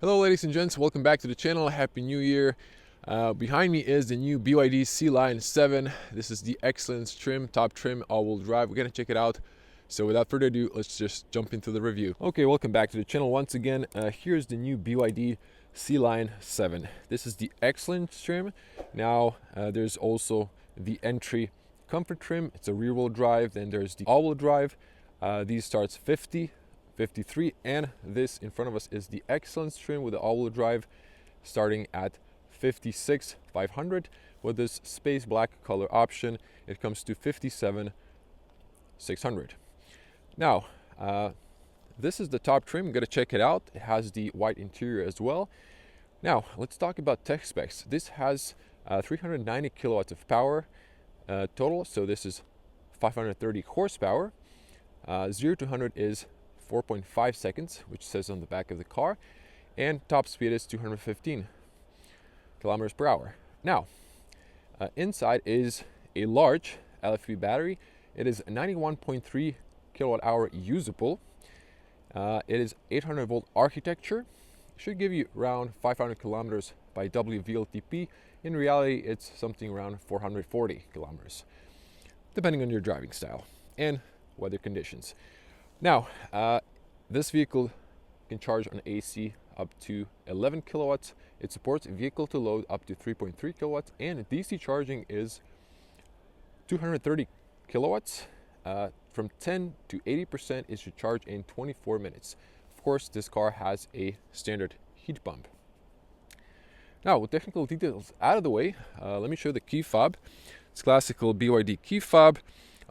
Hello ladies and gents, welcome back to the channel. Happy New Year. Behind me is the new BYD Sealion 7. This is the Excellence trim, top trim, all-wheel drive. We're gonna check it out. So without further ado, let's just jump into the review. Okay, welcome back to the channel once again. Here's the new BYD Sealion 7. This is the Excellence trim. Now there's also the entry comfort trim. It's a rear-wheel drive. Then there's the all-wheel drive. These starts 50, 53, and this in front of us is the Excellence trim with the all-wheel drive starting at 56,500. With this space black color option, it comes to 57,600. Now this is the top trim. I'm gonna check it out. It has the white interior as well. Now let's talk about tech specs. This has 390 kilowatts of power total, so this is 530 horsepower. 0 to 100 is 4.5 seconds, which says on the back of the car, and top speed is 215 kilometers per hour. Now, inside is a large LFP battery. It is 91.3 kilowatt hour usable. It is 800 volt architecture. Should give you around 500 kilometers by WLTP. In reality, it's something around 440 kilometers, depending on your driving style and weather conditions. Now, this vehicle can charge on AC up to 11 kilowatts. It supports vehicle to load up to 3.3 kilowatts, and DC charging is 230 kilowatts. From 10 to 80%, it should charge in 24 minutes. Of course, this car has a standard heat pump. Now, with technical details out of the way, let me show the key fob. It's classical BYD key fob.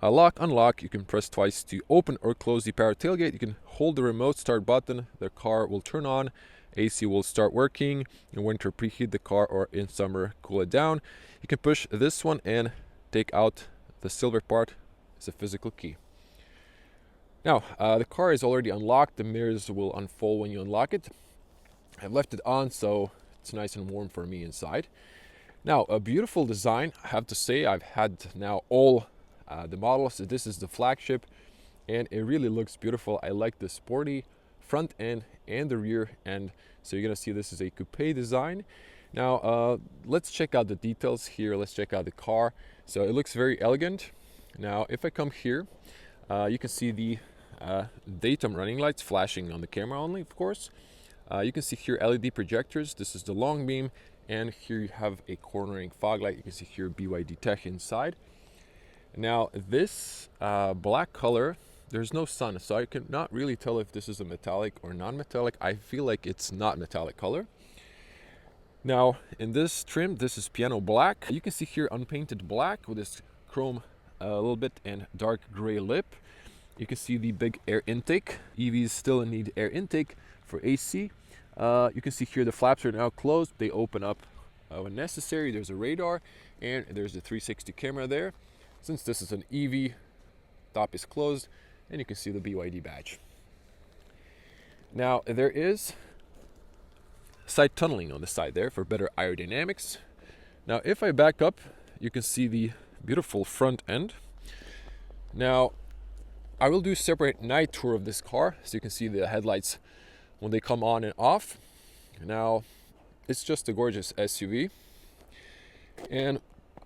Lock, unlock, you can press twice to open or close the power tailgate. You can hold the remote start button, the car will turn on, AC will start working, in winter preheat the car or in summer cool it down. You can push this one and take out the silver part. It's a physical key. Now, the car is already unlocked, the mirrors will unfold when you unlock it. I've left it on so it's nice and warm for me inside. Now, a beautiful design, I have to say. I've had now all the models. So this is the flagship and it really looks beautiful. I like the sporty front end and the rear end. So you're gonna see this is a coupe design. Now let's check out the details here. Let's check out the car. So it looks very elegant. Now if I come here, you can see the daytime running lights flashing on the camera only, of course. You can see here LED projectors. This is the long beam, and here you have a cornering fog light. You can see here BYD Tech inside. Now this black color, there's no sun, so I cannot really tell if this is a metallic or non-metallic. I feel like it's not metallic color. Now in this trim, this is piano black. You can see here unpainted black with this chrome a little bit and dark gray lip. You can see the big air intake. EVs still need air intake for AC. You can see here the flaps are now closed. They open up when necessary. There's a radar and there's a 360 camera there. Since this is an EV, top is closed, and you can see the BYD badge. Now, there is side tunneling on the side there for better aerodynamics. Now, if I back up, you can see the beautiful front end. Now, I will do a separate night tour of this car, so you can see the headlights when they come on and off. Now, it's just a gorgeous SUV. And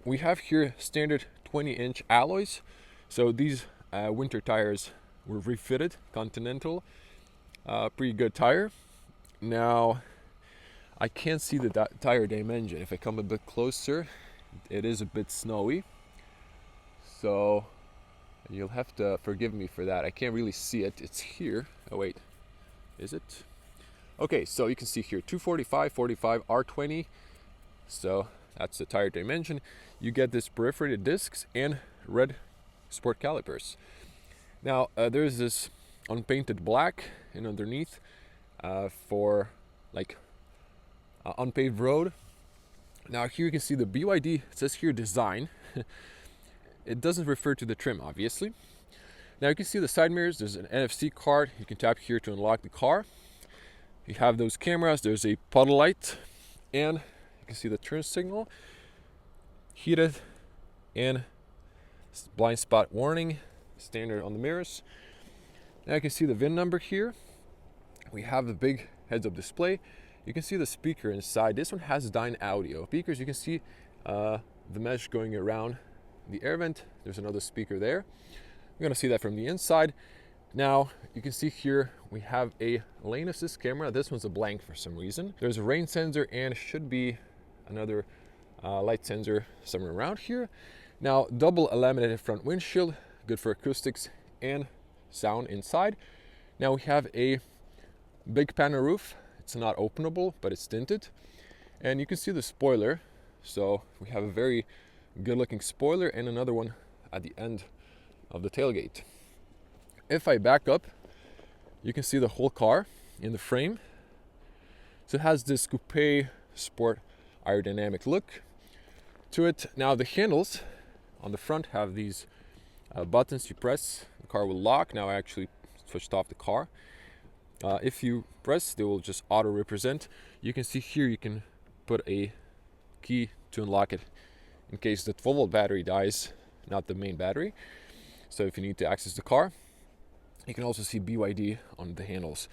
we have here standard 20-inch alloys. So these winter tires were refitted, Continental. Pretty good tire. Now, I can't see the tire dimension. If I come a bit closer, it is a bit snowy. So you'll have to forgive me for that. I can't really see it. It's here. Oh wait, is it? Okay, so you can see here 245, 45, R20. So that's the tire dimension. You get this perforated discs and red sport calipers. Now there's this unpainted black and underneath for like unpaved road. Now here you can see the BYD, it says here design. It doesn't refer to the trim, obviously. Now you can see the side mirrors. There's an NFC card. You can tap here to unlock the car. You have those cameras. There's a puddle light, and you can see the turn signal, heated and blind spot warning, standard on the mirrors. Now you can see the VIN number here. We have the big heads-up display. you can see the speaker inside. This one has Dyne audio speakers. You can see the mesh going around the air vent. There's another speaker there. You're gonna see that from the inside. Now you can see here we have a lane assist camera. This one's a blank for some reason. There's a rain sensor and should be another light sensor somewhere around here. Now double laminated front windshield, good for acoustics and sound inside. Now we have a big panel roof. It's not openable, but it's tinted. And you can see the spoiler. So we have a very good looking spoiler and another one at the end of the tailgate. If I back up, you can see the whole car in the frame. So it has this coupe sport aerodynamic look to it. Now the handles on the front have these buttons you press, the car will lock. Now I actually switched off the car. If you press, they will just auto represent. You can see here you can put a key to unlock it in case the 12-volt battery dies, not the main battery. So if you need to access the car, you can also see BYD on the handles.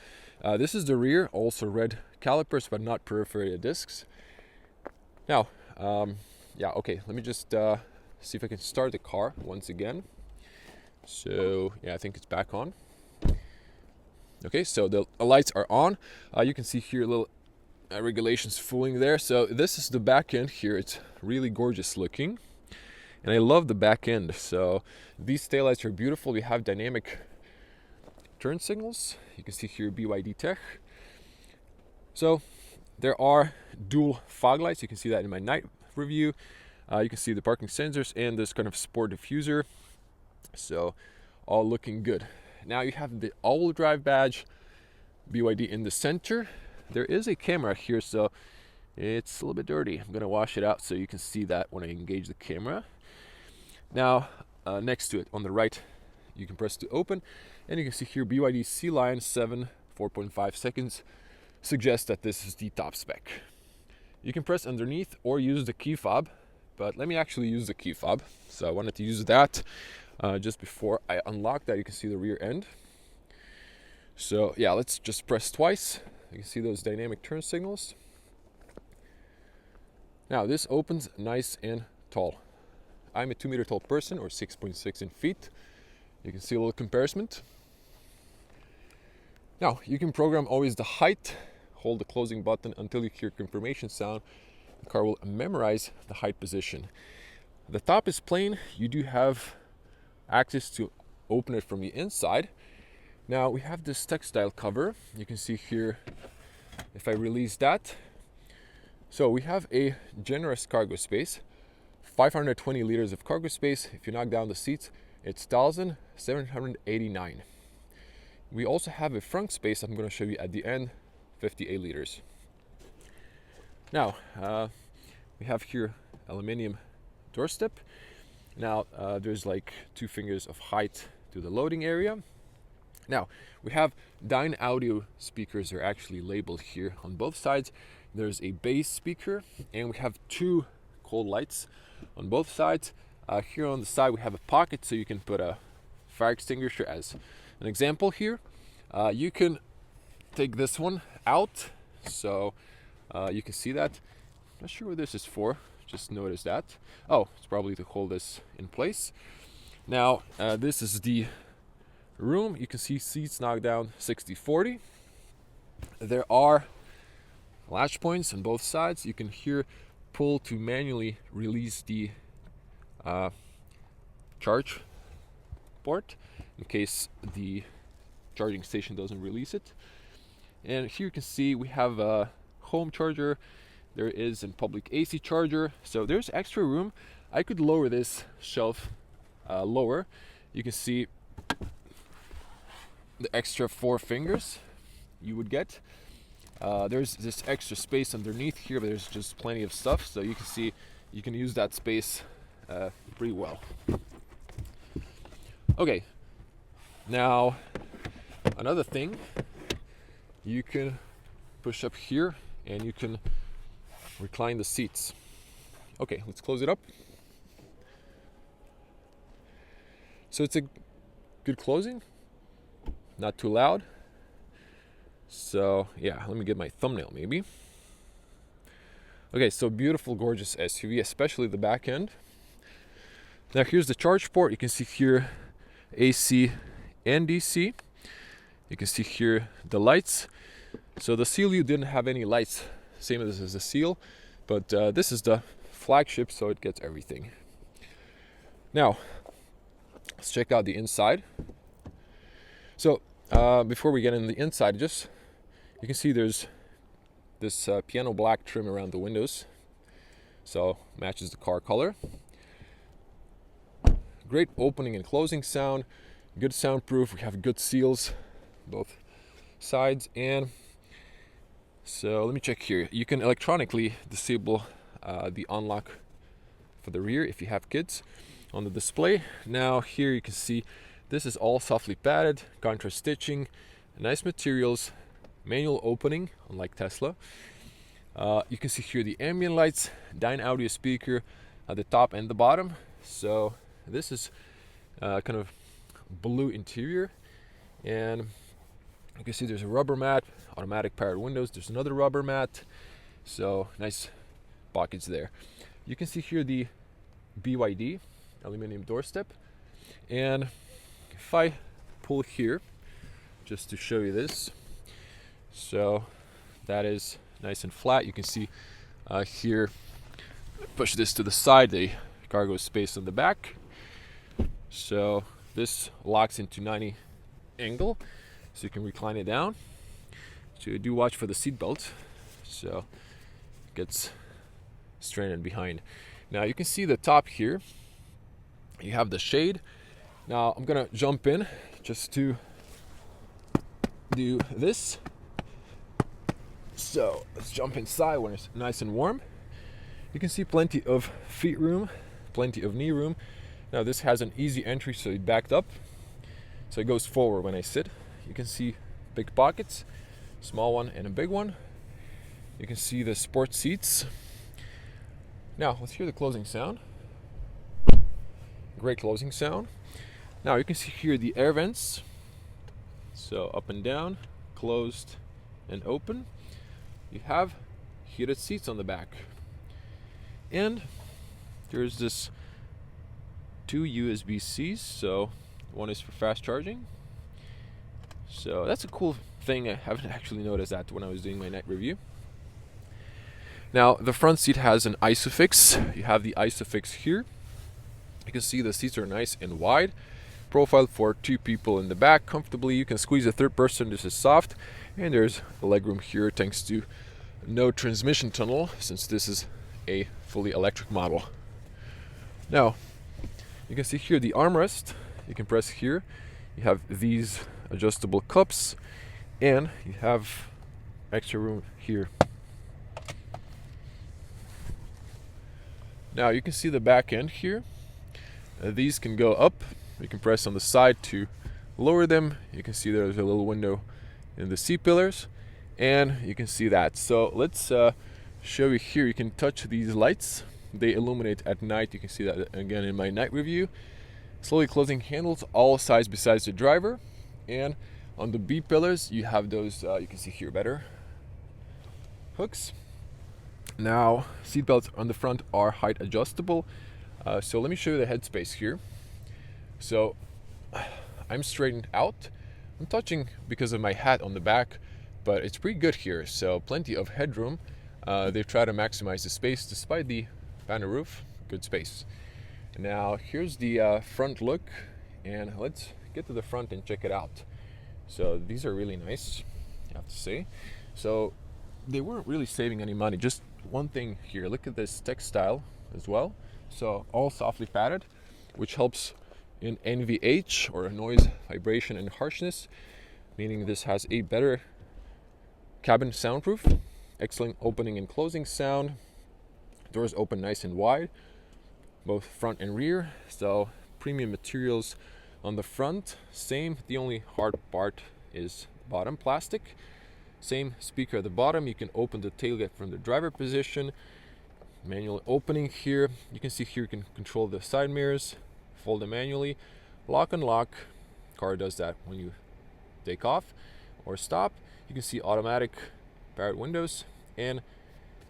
This is the rear, also red calipers, but not perforated discs. Now, yeah, okay, let me just see if I can start the car once again. So, yeah, I think it's back on. Okay, so the lights are on. You can see here a little regulations fooling there. So this is the back end here. It's really gorgeous looking. And I love the back end. So these taillights are beautiful. We have dynamic turn signals. You can see here BYD Tech. So there are dual fog lights. You can see that in my night review. You can see the parking sensors and this kind of sport diffuser. So all looking good. Now you have the all-wheel drive badge, BYD in the center. There is a camera here, so it's a little bit dirty. I'm gonna wash it out so you can see that when I engage the camera. Now, next to it on the right, you can press to open, and you can see here BYD Sealion 7, 4.5 seconds, suggests that this is the top spec. You can press underneath or use the key fob, but let me actually use the key fob. So I wanted to use that. Just before I unlock that, you can see the rear end. So yeah, let's just press twice. You can see those dynamic turn signals. Now this opens nice and tall. I'm a 2-meter tall person, or 6.6 in feet. You can see a little comparison. Now you can program always the height. Hold the closing button until you hear confirmation sound. The car will memorize the height position. The top is plain. You do have access to open it from the inside. Now we have this textile cover. You can see here if I release that. So we have a generous cargo space, 520 liters of cargo space. If you knock down the seats, it's 1,789. We also have a frunk space I'm going to show you at the end, 58 liters. Now we have here aluminum doorstep. Now there's like 2 fingers of height to the loading area. Now we have Dyne audio speakers are actually labeled here on both sides. There's a bass speaker and we have 2 cold lights on both sides. Here on the side we have a pocket so you can put a fire extinguisher as an example here. You can take this one out so you can see that. Not sure what this is for. Just notice that. Oh, it's probably to hold this in place. Now, this is the room. You can see seats knocked down 60-40. There are latch points on both sides. You can here pull to manually release the charge port in case the charging station doesn't release it. And here you can see we have a home charger. There is a public AC charger, so there's extra room. I could lower this shelf lower. You can see the extra 4 fingers you would get. There's this extra space underneath here, but there's just plenty of stuff, so you can see you can use that space pretty well. Okay, now another thing, you can push up here and you can recline the seats. Okay, let's close it up. So it's a good closing, not too loud. So yeah, let me get my thumbnail maybe. Okay, so beautiful, gorgeous SUV, especially the back end. Now here's the charge port. You can see here AC and DC. You can see here the lights. So the Selion didn't have any lights, same as the Seal, but this is the flagship, so it gets everything. Now, let's check out the inside. So before we get in the inside, just you can see there's this piano black trim around the windows, so matches the car color. Great opening and closing sound, good soundproof. We have good seals both sides, and so let me check here. You can electronically disable the unlock for the rear if you have kids on the display. Now here you can see this is all softly padded, contrast stitching, nice materials, manual opening unlike Tesla. You can see here the ambient lights, Dyne audio speaker at the top and the bottom. So this is kind of blue interior, and you can see there's a rubber mat, automatic powered windows. There's another rubber mat, so nice pockets there. You can see here the BYD aluminum doorstep, and if I pull here just to show you this, so that is nice and flat. You can see here, push this to the side, the cargo space on the back. So this locks into 90 angle, so you can recline it down. So do watch for the seat belt, so it gets stranded behind. Now you can see the top here. You have the shade. Now I'm gonna jump in just to do this. So let's jump inside when it's nice and warm. You can see plenty of feet room, plenty of knee room. Now this has an easy entry, so it backed up, so it goes forward when I sit. You can see big pockets, small one and a big one. You can see the sport seats. Now let's hear the closing sound. Great closing sound. Now you can see here the air vents, so up and down, closed and open. You have heated seats on the back, and there's this 2 USB-Cs, so one is for fast charging. So that's a cool thing. I haven't actually noticed that when I was doing my night review. Now the front seat has an ISOFIX. You have the ISOFIX here. You can see the seats are nice and wide, profiled for 2 people in the back comfortably. You can squeeze a third person. This is soft, and there's a legroom here thanks to no transmission tunnel, since this is a fully electric model. Now you can see here the armrest. You can press here. You have these adjustable cups, and you have extra room here. Now you can see the back end here. These can go up. You can press on the side to lower them. You can see there's a little window in the C-pillars, and you can see that. So let's show you here. You can touch these lights. They illuminate at night. You can see that again in my night review. Slowly closing handles, all sides besides the driver. And on the B pillars, you have those, you can see here better, hooks. Now, seat belts on the front are height adjustable. So let me show you the headspace here. So I'm straightened out. I'm touching because of my hat on the back, but it's pretty good here. So plenty of headroom. They've tried to maximize the space despite the panel roof. Good space. Now here's the front look, and let's get to the front and check it out. So these are really nice, I have to say. So they weren't really saving any money. Just one thing here, look at this textile as well. So all softly padded, which helps in NVH, or noise, vibration, and harshness, meaning this has a better cabin soundproof. Excellent opening and closing sound. Doors open nice and wide, both front and rear. So premium materials on the front, same. The only hard part is bottom plastic. Same speaker at the bottom. You can open the tailgate from the driver position. Manual opening here. You can see here you can control the side mirrors, fold them manually, lock and lock. Car does that when you take off or stop. You can see automatic powered windows, and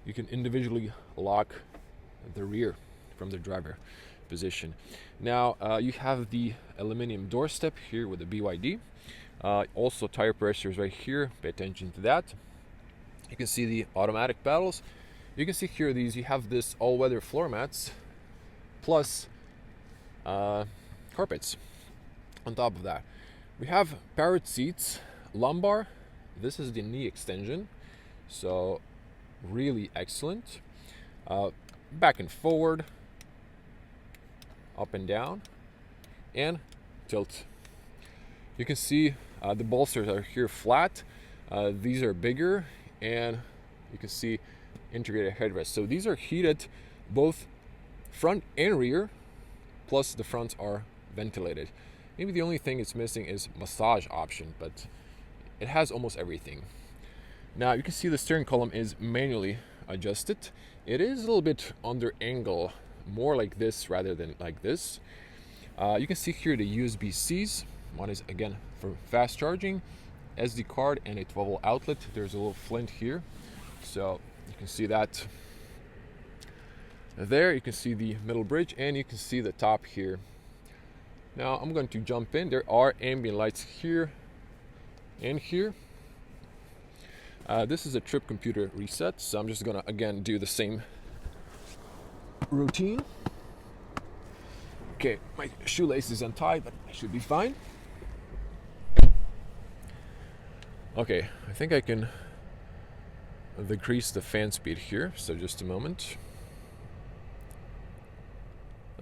you can individually lock the rear from the driver position. Now you have the aluminum doorstep here with the BYD. Also tire pressure is right here, pay attention to that. You can see the automatic pedals. You can see here you have this all-weather floor mats plus carpets on top of that. We have powered seats, lumbar. This is the knee extension, so really excellent. Back and forward, up and down, and tilt. You can see the bolsters are here flat. These are bigger, and you can see integrated headrest. So these are heated both front and rear, plus the fronts are ventilated. Maybe the only thing it's missing is massage option, but it has almost everything. Now you can see the steering column is manually adjusted. It is a little bit under angle, more like this rather than like this. You can see here the USB-Cs. One is again for fast charging, SD card, and a 12-volt outlet. There's a little flint here, so you can see that there. You can see the middle bridge, and you can see the top here. Now I'm going to jump in. There are ambient lights here and here. This is a trip computer reset, so I'm just gonna again do the same routine. Okay, my shoelace is untied, but I should be fine. Okay, I think I can decrease the fan speed here, so just a moment.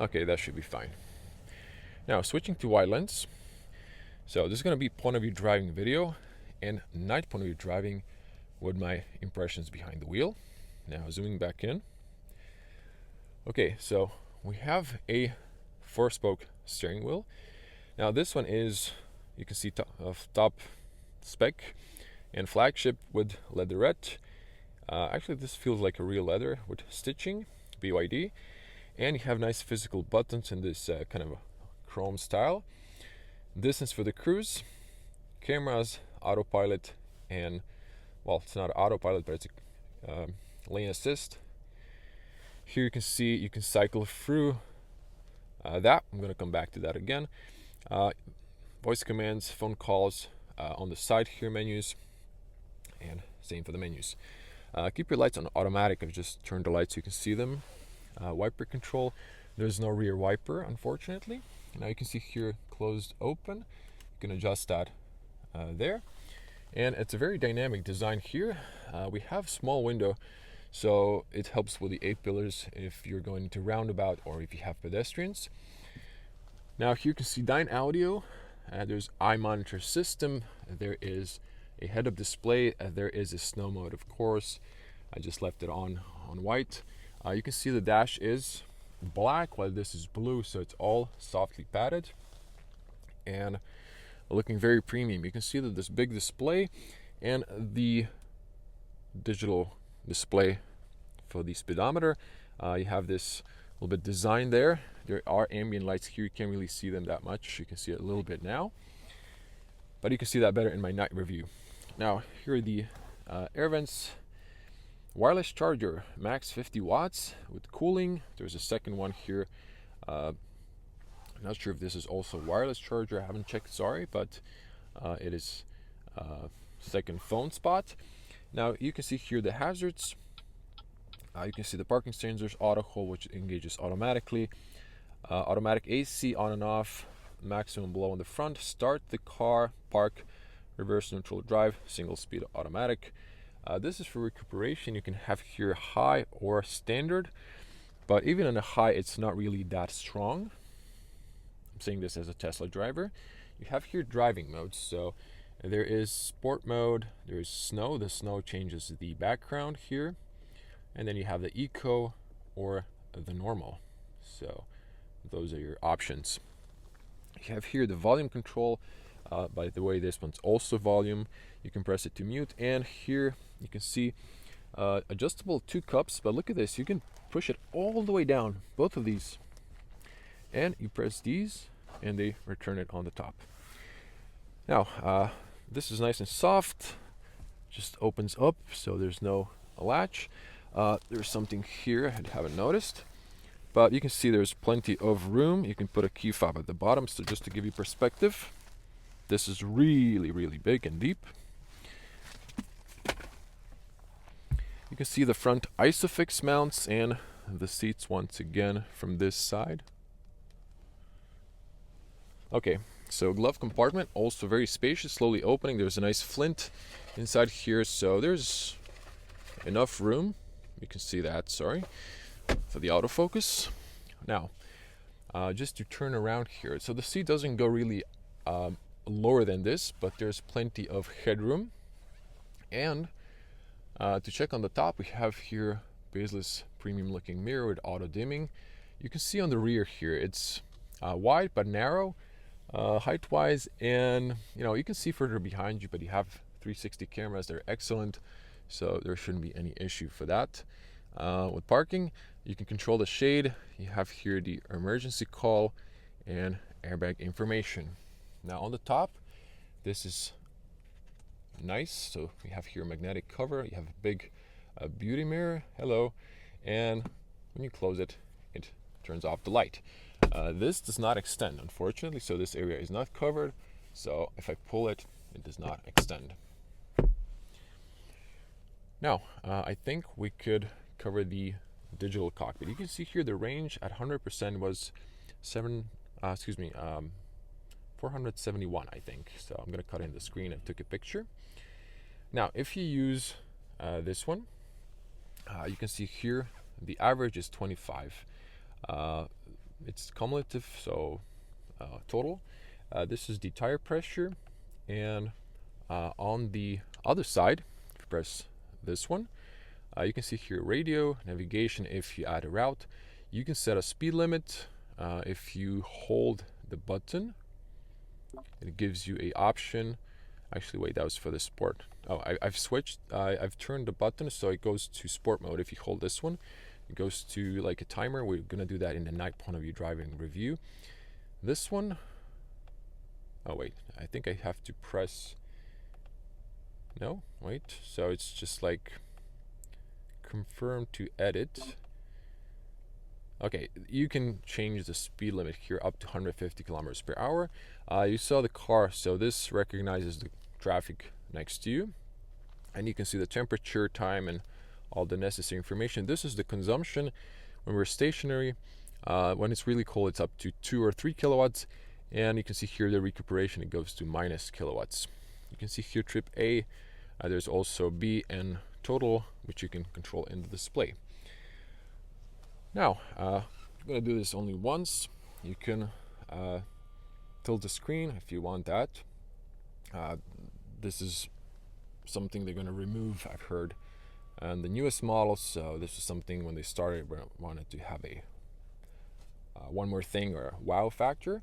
Okay, that should be fine. Now switching to wide lens. So this is going to be point of view driving video and night point of view driving with my impressions behind the wheel. Now zooming back in. Okay, so we have a 4-spoke steering wheel. Now this one is, you can see top spec and flagship with leatherette. Actually this feels like a real leather with stitching, BYD, and you have nice physical buttons in this kind of a chrome style. Distance for the cruise, cameras, autopilot, and well, it's not autopilot, but it's a lane assist. Here you can see you can cycle through that. I'm going to come back to that again. Voice commands, phone calls on the side here, menus, and same for the menus. Keep your lights on automatic. I've just turned the lights so you can see them. Wiper control. There's no rear wiper, unfortunately. Now you can see here closed open. You can adjust that there. And it's a very dynamic design here. We have small window, so it helps with the 8 pillars if you're going to roundabout or if you have pedestrians. Now here you can see Dyn Audio. There's iMonitor system. There is a head-up display. There is a snow mode, of course. I just left it on white. You can see the dash is black while this is blue, so it's all softly padded and looking very premium. You can see that this big display and the digital display for the speedometer. You have this little bit design there. There are ambient lights here. You can't really see them that much. You can see it a little bit now, but you can see that better in my night review. Now here are the air vents. Wireless charger, max 50 watts with cooling. There's a second one here. I'm not sure if this is also wireless charger. I haven't checked, sorry, but it is second phone spot. Now you can see here the hazards. You can see the parking sensors, auto hold, which engages automatically. Automatic AC on and off, maximum blow on the front. Start the car, park, reverse neutral drive, single speed automatic. This is for recuperation. You can have here high or standard, but even on a high, it's not really that strong. I'm saying this as a Tesla driver. You have here driving modes. So there is sport mode, there is snow. The snow changes the background here. And then you have the eco or the normal. So those are your options. You have here the volume control. By the way, this one's also volume. You can press it to mute, and here you can see adjustable 2 cups, but look at this, you can push it all the way down, both of these, and you press these and they return it on the top. Now this is nice and soft. just opens up, so there's no latch. There's something here I haven't noticed, but you can see there's plenty of room. You can put a key fob at the bottom. So just to give you perspective, this is really, really big and deep. You can see the front ISOFIX mounts and the seats once again from this side. Okay, so glove compartment, also very spacious, slowly opening. There's a nice flint inside here, so there's enough room. You can see that, sorry, for the autofocus. Now, just to turn around here, so the seat doesn't go really lower than this, but there's plenty of headroom. And to check on the top, we have here baseless premium looking mirror with auto dimming. You can see on the rear here, it's wide but narrow, height wise, and you can see further behind you, but you have 360 cameras. They're excellent, so there shouldn't be any issue for that. With parking, you can control the shade. You have here the emergency call and airbag information. Now on the top, this is nice. So we have here a magnetic cover. You have a big beauty mirror. Hello. And when you close it, it turns off the light. This does not extend, unfortunately, so this area is not covered. So if I pull it, it does not extend. Now, I think we could cover the digital cockpit. You can see here the range at 100% was 471, I think. So I'm going to cut in the screen and took a picture. Now, if you use this one, you can see here the average is 25. It's cumulative, so total. This is the tire pressure, and on the other side, if you press this one, you can see here radio, navigation. If you add a route, you can set a speed limit. If you hold the button, it gives you a option. Actually, wait, that was for the sport. Oh, I've switched. I've turned the button so it goes to sport mode. If you hold this one, it goes to like a timer. We're gonna do that in the night point of view driving review. This one, oh wait, I think I have to press. No, wait. So it's just like confirm to edit. Okay, you can change the speed limit here up to 150 kilometers per hour. You saw the car, so this recognizes the traffic next to you, and you can see the temperature, time, and all the necessary information. This is the consumption when we're stationary. When it's really cold, it's up to 2 or 3 kilowatts, and you can see here the recuperation, it goes to minus kilowatts. You can see here trip A. There's also B and total, which you can control in the display. Now, I'm going to do this only once. You can tilt the screen if you want that. This is something they're going to remove, I've heard, and the newest models. So this is something when they started, wanted to have a one more thing, or a wow factor.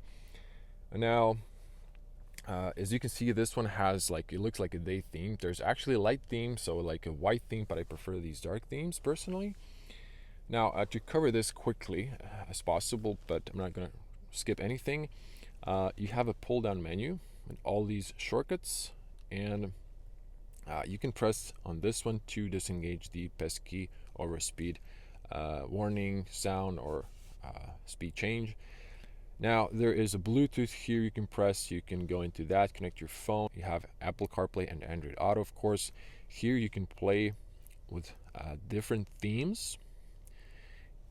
And now, as you can see, this one has like, it looks like a day theme. There's actually a light theme, so like a white theme, but I prefer these dark themes personally. Now, to cover this quickly as possible, but I'm not going to skip anything, you have a pull down menu with all these shortcuts, and you can press on this one to disengage the pesky overspeed warning sound or speed change. Now, there is a Bluetooth here you can press. You can go into that, connect your phone. You have Apple CarPlay and Android Auto, of course. Here you can play with different themes,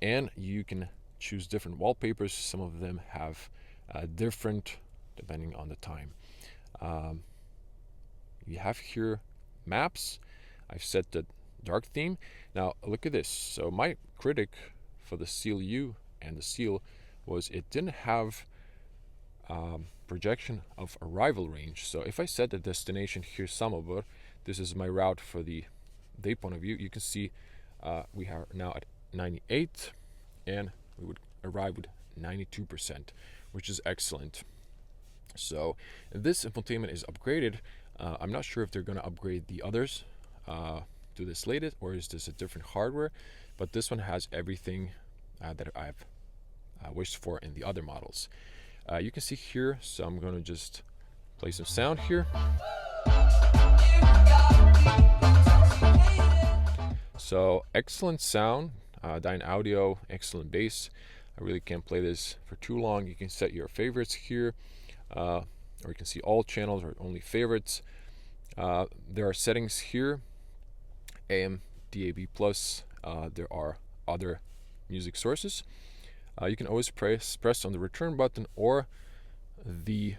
and you can choose different wallpapers. Some of them have different depending on the time. You have here maps. I've set the dark theme. Now look at this. So my critic for the Seal U and the Seal was it didn't have projection of arrival range. So if I set the destination here, Samobor, this is my route for the day point of view. You can see we are now at 98, and we would arrive with 92%, which is excellent. So this infotainment is upgraded. I'm not sure if they're going to upgrade the others to this latest, or is this a different hardware, but this one has everything that I've wished for in the other models. You can see here, so I'm going to just play some sound here. So excellent sound, Dyne audio, excellent bass. I really can't play this for too long. You can set your favorites here, or you can see all channels or only favorites. There are settings here, AM, DAB+. There are other music sources. You can always press on the return button or the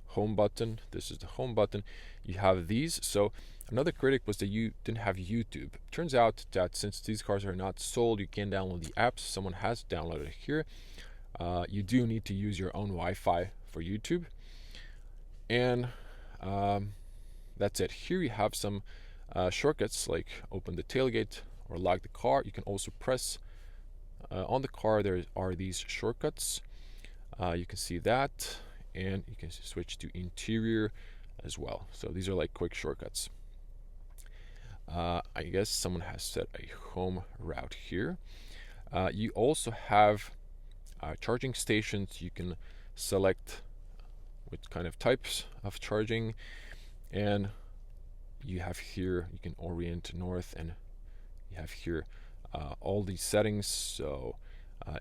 home button. This is the home button. You have these. So another critic was that you didn't have YouTube. Turns out that since these cars are not sold, you can download the apps. Someone has downloaded it here. You do need to use your own Wi-Fi for YouTube. And that's it. Here you have some shortcuts like open the tailgate or lock the car. You can also press on the car. There are these shortcuts. You can see that, and you can switch to interior as well. So these are like quick shortcuts. I guess someone has set a home route here. You also have charging stations. You can select what kind of types of charging, and you have here, you can orient north, and you have here all these settings. So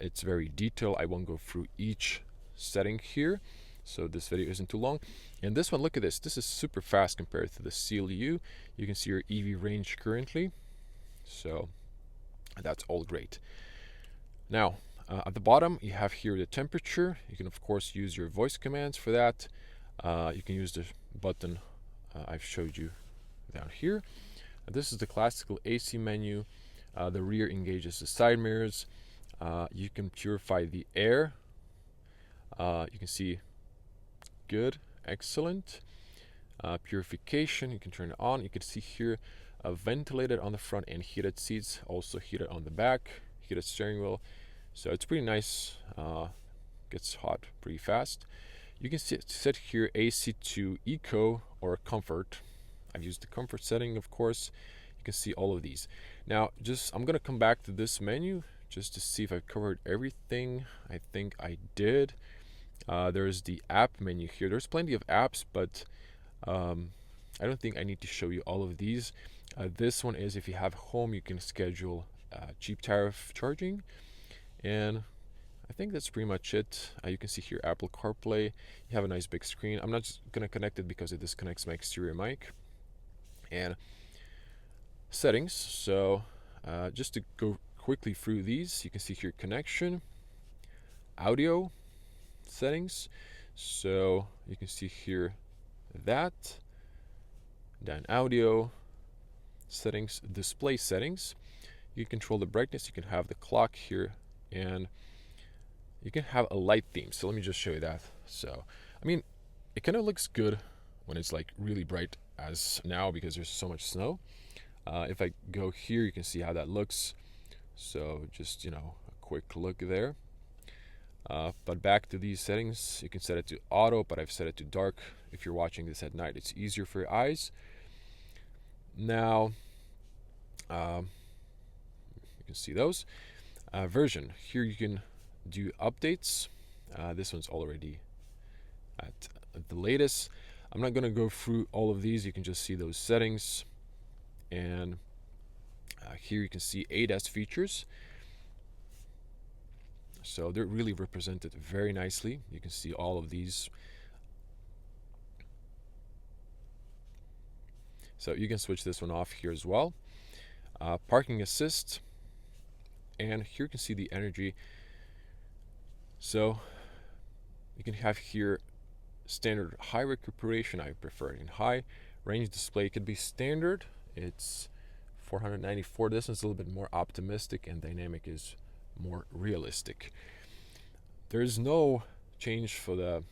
it's very detailed. I won't go through each setting here, so this video isn't too long. And this one, look at this. This is super fast compared to the Selion. You can see your EV range currently. So that's all great. Now, at the bottom, you have here the temperature. You can, of course, use your voice commands for that. You can use the button I've showed you down here. This is the classical AC menu. The rear engages the side mirrors. You can purify the air. You can see good, excellent. Purification, you can turn it on. You can see here ventilated on the front and heated seats, also heated on the back, heated steering wheel. So it's pretty nice. Gets hot pretty fast. You can set here AC to Eco or Comfort. I've used the Comfort setting, of course. You can see all of these. Now, I'm gonna come back to this menu just to see if I've covered everything. I think I did. There's the app menu here. There's plenty of apps, but I don't think I need to show you all of these. This one is if you have home, you can schedule cheap tariff charging, and I think that's pretty much it. You can see here Apple CarPlay. You have a nice big screen. I'm not just gonna connect it because it disconnects my exterior mic. And settings. So just to go quickly through these, you can see here connection, audio settings. So you can see here that, then audio settings, display settings. You can control the brightness. You can have the clock here, and you can have a light theme. So let me just show you that. So I mean, it kind of looks good when it's like really bright as now because there's so much snow. If I go here, you can see how that looks. So just, a quick look there. But back to these settings, you can set it to auto, but I've set it to dark. If you're watching this at night, it's easier for your eyes. Now, you can see those. Version, here you can do updates. This one's already at the latest. I'm not going to go through all of these. You can just see those settings. And here you can see ADAS features. So they're really represented very nicely. You can see all of these. So you can switch this one off here as well. Parking assist. And here you can see the energy. So you can have here standard high recuperation. I prefer it in high. Range display could be standard. It's 494. This one's a little bit more optimistic, and dynamic is more realistic. There's no change for the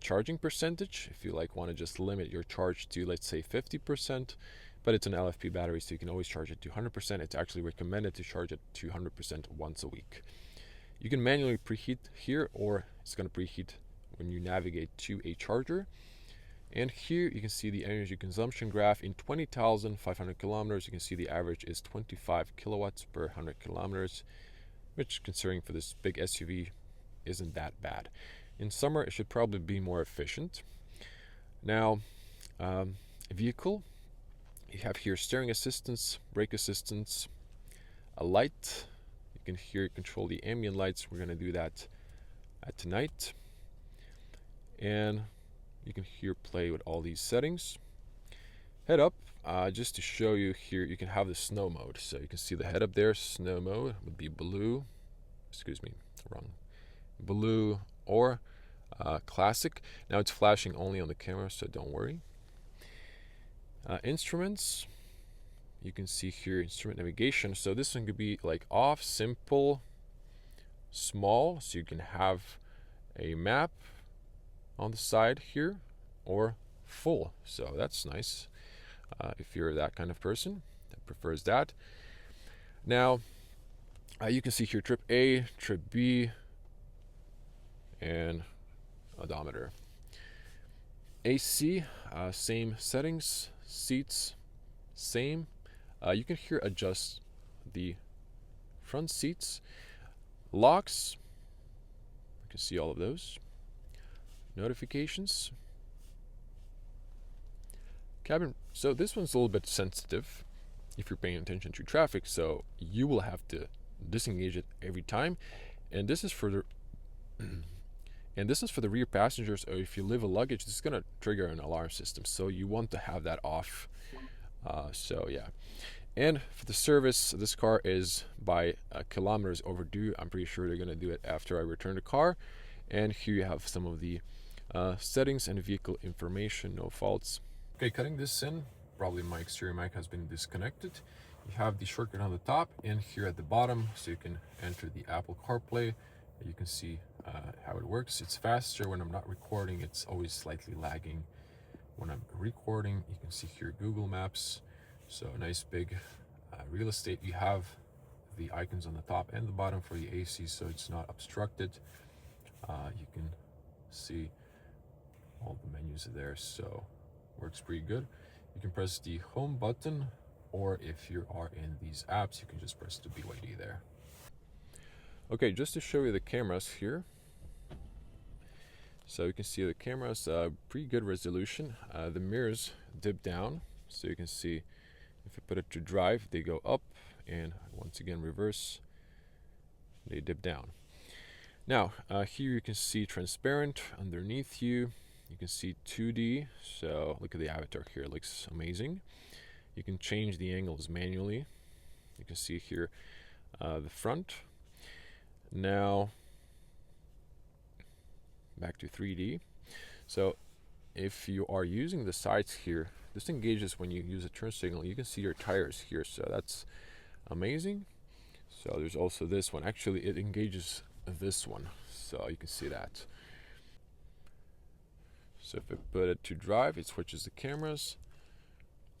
charging percentage if you want to just limit your charge to, let's say, 50%, but it's an LFP battery, so you can always charge it to 100%. It's actually recommended to charge it to 100% once a week. You can manually preheat here, or it's going to preheat when you navigate to a charger. And here you can see the energy consumption graph in 20,500 kilometers. You can see the average is 25 kilowatts per 100 kilometers, which, considering for this big SUV, isn't that bad. In summer, it should probably be more efficient. Now, vehicle, You have here steering assistance, brake assistance, a light. You can here control the ambient lights. We're going to do that at tonight. And you can here play with all these settings. Head up, just to show you here, you can have the snow mode. So you can see the head up there. Snow mode would be blue. Excuse me, wrong. Blue or classic. Now it's flashing only on the camera, so don't worry. Instruments, you can see here instrument navigation. So this one could be like off, simple, small, so you can have a map on the side here, or full. So that's nice if you're that kind of person that prefers that. Now you can see here trip A, trip B, and odometer. AC, same settings. Seats, same. You can here adjust the front seats. Locks, you can see all of those. Notifications. Cabin, so this one's a little bit sensitive if you're paying attention to traffic, so you will have to disengage it every time. And this is for the rear passengers, or if you leave a luggage, this is going to trigger an alarm system. So you want to have that off. So yeah. And for the service, this car is by kilometers overdue. I'm pretty sure they're going to do it after I return the car. And here you have some of the settings and vehicle information, no faults. Okay, cutting this in, probably my exterior mic has been disconnected. You have the shortcut on the top and here at the bottom, so you can enter the Apple CarPlay. You can see how it works. It's faster when I'm not recording. It's always slightly lagging when I'm recording. You can see here Google Maps. So nice big real estate. You have the icons on the top and the bottom for the AC, so it's not obstructed. You can see all the menus there, so works pretty good. You can press the home button, or if you are in these apps, you can just press the BYD there. Okay, just to show you the cameras here. So you can see the cameras, pretty good resolution. The mirrors dip down, so you can see if you put it to drive, they go up, and once again reverse, they dip down. Now, here you can see transparent underneath you. You can see 2D, so look at the avatar here, it looks amazing. You can change the angles manually. You can see here the front. Now, back to 3D. So if you are using the sides here, this engages when you use a turn signal. You can see your tires here, so that's amazing. So there's also this one. Actually, it engages this one, so you can see that. So if I put it to drive, it switches the cameras.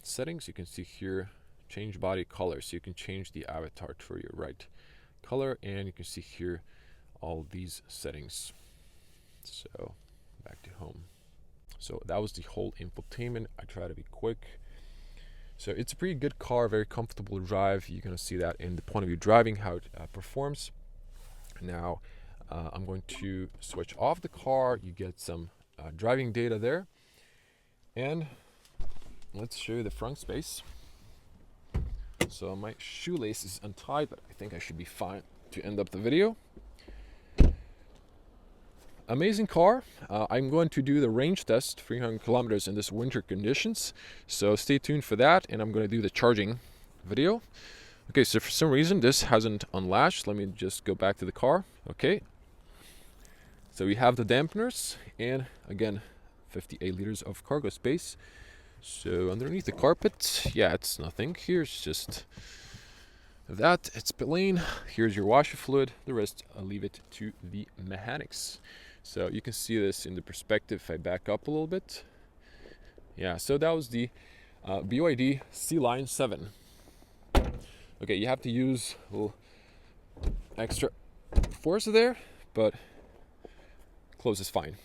Settings, you can see here, change body color. So you can change the avatar to your right color, and you can see here all these settings. So back to home. So that was the whole infotainment. I try to be quick. So it's a pretty good car, very comfortable drive. You're going to see that in the point of view driving, how it performs. Now I'm going to switch off the car. You get some driving data there. And let's show you the front space. So my shoelace is untied, but I think I should be fine to end up the video. Amazing car. I'm going to do the range test, 300 kilometers in this winter conditions. So stay tuned for that, and I'm going to do the charging video. Okay, so for some reason this hasn't unlatched. Let me just go back to the car. Okay. So we have the dampeners, and again, 58 liters of cargo space. So underneath the carpet, yeah, it's nothing. Here's just that. It's plain. Here's your washer fluid. The rest, I'll leave it to the mechanics. So you can see this in the perspective if I back up a little bit. Yeah, so that was the BYD Sealion 7. Okay, you have to use a little extra force there, but close is fine.